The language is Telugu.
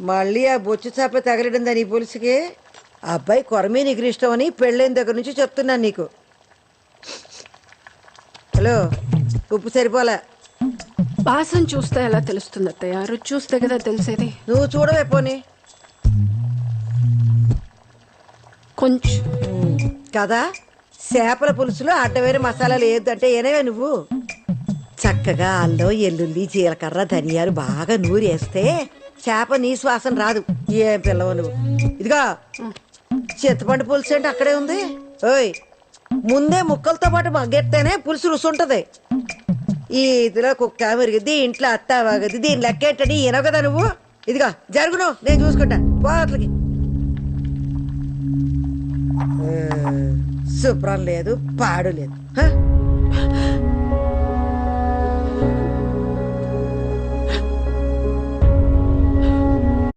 మళ్ళీ ఆ బొచ్చు చేప తగలడిందా నీ పులుసుకి? ఆ అబ్బాయి కొరమే నీకు ఇష్టం అని పెళ్ళైన దగ్గర నుంచి చెప్తున్నాను నీకు. హలో, ఉప్పు సరిపోలే. వాసన చూస్తే ఎలా తెలుస్తుంది అత్తయ్య? రుచి చూస్తే కదా తెలిసేది. నువ్వు చూడవే పోనీ. కొంచెం కదా, చేపల పులుసులో అడ్డమైన మసాలాలు ఏదంటే ఏనవే నువ్వు. చక్కగా అల్లం, ఎల్లుల్లి, జీలకర్ర, ధనియాలు బాగా నూరేస్తే చేప నీ శ్వాసన రాదు. ఏం పిల్లవు నువ్వు. ఇదిగా చింతపండు పులుసు అంటే అక్కడే ఉంది. ఓయ్, ముందే ముక్కలతో పాటు మగ్గెత్తేనే పులుసు రుసుంటది. ఈ ఇదిలో కుక్క మెరిగిద్ది, ఇంట్లో అత్త వాగది, దీని లెక్కెట్టని ఈనవు కదా నువ్వు. ఇదిగా జరుగును, నేను చూసుకుంటా. పోట్లకి శుభ్రం లేదు, పాడు లేదు.